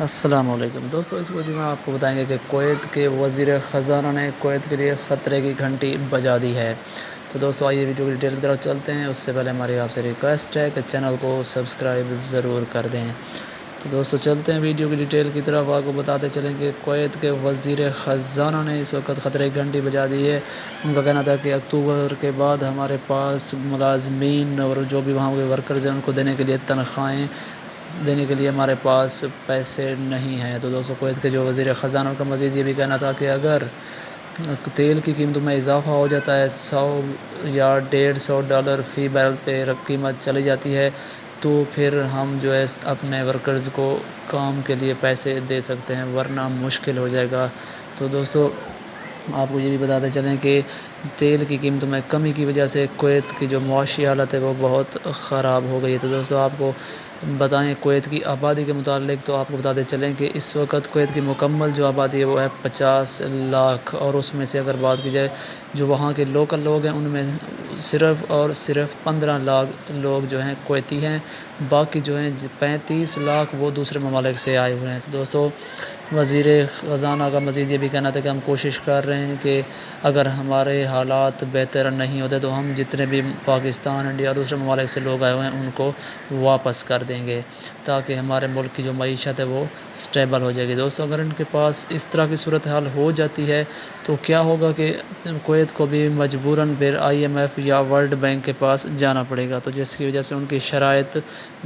السلام علیکم دوستو، اس ویڈیو میں آپ کو بتائیں گے کہ کویت کے وزیر خزانہ نے کویت کے لیے خطرے کی گھنٹی بجا دی ہے۔ تو دوستو آئیے ویڈیو کی ڈیٹیل کی طرف چلتے ہیں۔ اس سے پہلے ہماری آپ سے ریکویسٹ ہے کہ چینل کو سبسکرائب ضرور کر دیں۔ تو دوستو چلتے ہیں ویڈیو کی ڈیٹیل کی طرف۔ آپ کو بتاتے چلیں کہ کویت کے وزیر خزانہ نے اس وقت خطرے کی گھنٹی بجا دی ہے۔ ان کا کہنا تھا کہ اکتوبر کے بعد ہمارے پاس ملازمین اور جو بھی وہاں کے ورکرز ہیں ان کو دینے کے لیے تنخواہیں دینے کے لیے ہمارے پاس پیسے نہیں ہیں۔ تو دوستو کویت کے جو وزیر خزانہ کا مزید یہ بھی کہنا تھا کہ اگر تیل کی قیمتوں میں اضافہ ہو جاتا ہے، 100 یا $150 فی بیرل پہ قیمت چلی جاتی ہے، تو پھر ہم جو ہے اپنے ورکرز کو کام کے لیے پیسے دے سکتے ہیں، ورنہ مشکل ہو جائے گا۔ تو دوستو آپ کو یہ بھی بتاتے چلیں کہ تیل کی قیمتوں میں کمی کی وجہ سے کویت کی جو معاشی حالت ہے وہ بہت خراب ہو گئی ہے۔ تو دوستو آپ کو بتائیں کویت کی آبادی کے متعلق، تو آپ کو بتاتے چلیں کہ اس وقت کویت کی مکمل جو آبادی ہے وہ ہے 50 لاکھ، اور اس میں سے اگر بات کی جائے جو وہاں کے لوکل لوگ ہیں ان میں صرف اور صرف 15 لاکھ لوگ جو ہیں کویتی ہیں، باقی جو ہیں 35 لاکھ وہ دوسرے ممالک سے آئے ہوئے ہیں۔ تو دوستو وزیر خزانہ کا مزید یہ بھی کہنا تھا کہ ہم کوشش کر رہے ہیں کہ اگر ہمارے حالات بہتر نہیں ہوتے تو ہم جتنے بھی پاکستان، انڈیا اور دوسرے ممالک سے لوگ آئے ہوئے ہیں ان کو واپس کر دیں گے، تاکہ ہمارے ملک کی جو معیشت ہے وہ سٹیبل ہو جائے گی۔ دوستو اگر ان کے پاس اس طرح کی صورتحال ہو جاتی ہے تو کیا ہوگا کہ کویت کو بھی مجبوراً پھر IMF یا ورلڈ بینک کے پاس جانا پڑے گا، تو جس کی وجہ سے ان کی شرائط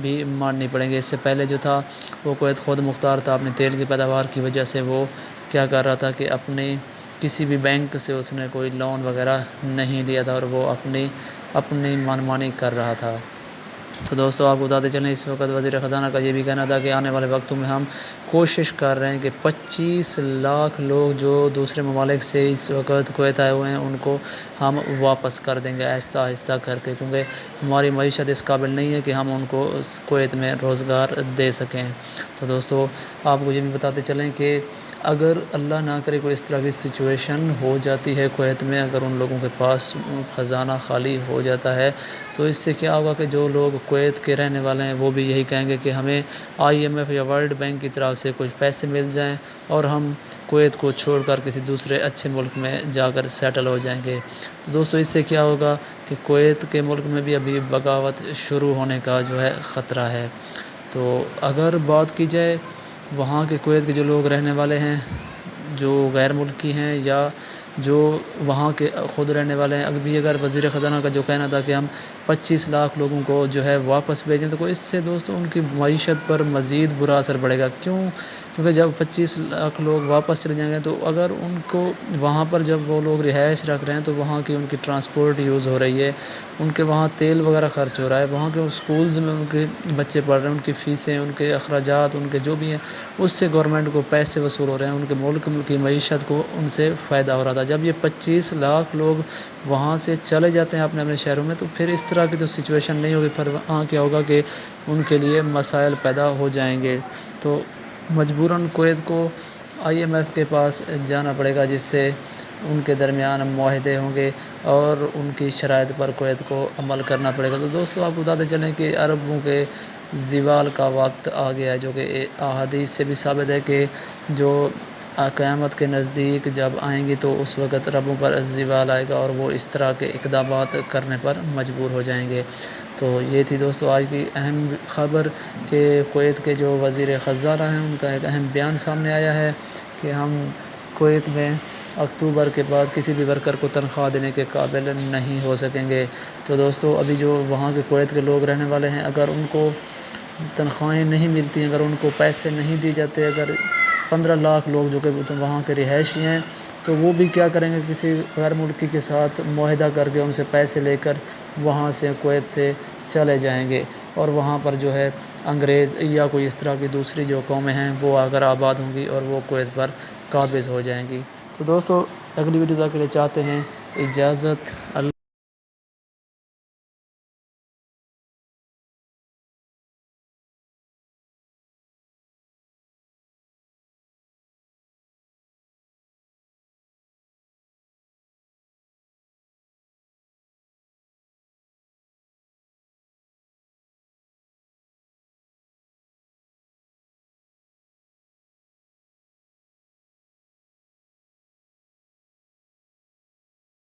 بھی ماننی پڑیں گی۔ اس سے پہلے جو تھا وہ کویت خود مختار تھا، اپنے تیل کی پیداوار کی وجہ سے وہ کیا کر رہا تھا کہ اپنے کسی بھی بینک سے اس نے کوئی لون وغیرہ نہیں لیا تھا، اور وہ اپنی منمانی کر رہا تھا۔ تو دوستو آپ کو بتاتے چلیں اس وقت وزیر خزانہ کا یہ بھی کہنا تھا کہ آنے والے وقتوں میں ہم کوشش کر رہے ہیں کہ 25 لاکھ لوگ جو دوسرے ممالک سے اس وقت کویت آئے ہوئے ہیں ان کو ہم واپس کر دیں گے آہستہ آہستہ کر کے، کیونکہ ہماری معیشت اس قابل نہیں ہے کہ ہم ان کو کویت میں روزگار دے سکیں۔ تو دوستو آپ کو یہ بھی بتاتے چلیں کہ اگر اللہ نہ کرے کوئی اس طرح کی سچویشن ہو جاتی ہے کویت میں، اگر ان لوگوں کے پاس خزانہ خالی ہو جاتا ہے تو اس سے کیا ہوگا کہ جو لوگ کویت کے رہنے والے ہیں وہ بھی یہی کہیں گے کہ ہمیں IMF یا ورلڈ بینک کی طرف سے کچھ پیسے مل جائیں اور ہم کویت کو چھوڑ کر کسی دوسرے اچھے ملک میں جا کر سیٹل ہو جائیں گے۔ دوستو اس سے کیا ہوگا کہ کویت کے ملک میں بھی ابھی بغاوت شروع ہونے کا جو ہے خطرہ ہے۔ تو اگر بات کی جائے وہاں کے کویت کے جو لوگ رہنے والے ہیں جو غیر ملکی ہیں یا جو وہاں کے خود رہنے والے ہیں، ابھی اگر وزیر خزانہ کا جو کہنا تھا کہ ہم 25 لاکھ لوگوں کو جو ہے واپس بھیجیں تو اس سے دوستو ان کی معیشت پر مزید برا اثر پڑے گا۔ کیونکہ جب 25 لاکھ لوگ واپس چلے جائیں گے تو اگر ان کو وہاں پر جب وہ لوگ رہائش رکھ رہے ہیں تو وہاں کی ان کی ٹرانسپورٹ یوز ہو رہی ہے، ان کے وہاں تیل وغیرہ خرچ ہو رہا ہے، وہاں کے اسکولز میں ان کے بچے پڑھ رہے ہیں، ان کی فیسیں، ان کے اخراجات، ان کے جو بھی ہیں اس سے گورنمنٹ کو پیسے وصول ہو رہے ہیں، ان کے ملک کی معیشت کو ان سے فائدہ ہو رہا تھا۔ جب یہ 25 لاکھ لوگ وہاں سے چلے جاتے ہیں اپنے اپنے شہروں میں تو پھر اس طرح کی تو سچویشن نہیں ہوگی، پھر وہاں کیا ہوگا کہ ان کے لیے مسائل پیدا ہو جائیں گے۔ تو مجبوراً کویت کو IMF کے پاس جانا پڑے گا، جس سے ان کے درمیان معاہدے ہوں گے اور ان کی شرائط پر کویت کو عمل کرنا پڑے گا۔ تو دوستو آپ بتاتے چلیں کہ عربوں کے زوال کا وقت آ گیا ہے، جو کہ احادیث سے بھی ثابت ہے کہ جو قیامت کے نزدیک جب آئیں گی تو اس وقت ربوں پر زوال آئے گا اور وہ اس طرح کے اقدامات کرنے پر مجبور ہو جائیں گے۔ تو یہ تھی دوستو آج کی اہم خبر کہ کویت کے جو وزیر خزانہ ہیں ان کا ایک اہم بیان سامنے آیا ہے کہ ہم کویت میں اکتوبر کے بعد کسی بھی ورکر کو تنخواہ دینے کے قابل نہیں ہو سکیں گے۔ تو دوستو ابھی جو وہاں کے کویت کے لوگ رہنے والے ہیں اگر ان کو تنخواہیں نہیں ملتی، اگر ان کو پیسے نہیں دیے جاتے، اگر 15 لاکھ لوگ جو کہ وہاں کے رہائشی ہیں تو وہ بھی کیا کریں گے، کسی غیر ملکی کے ساتھ معاہدہ کر کے ان سے پیسے لے کر وہاں سے کویت سے چلے جائیں گے، اور وہاں پر جو ہے انگریز یا کوئی اس طرح کی دوسری جو قومیں ہیں وہ اگر آباد ہوں گی اور وہ کویت پر قابض ہو جائیں گی۔ تو دوستو اگلی ویڈیو تک کے لیے چاہتے ہیں اجازت۔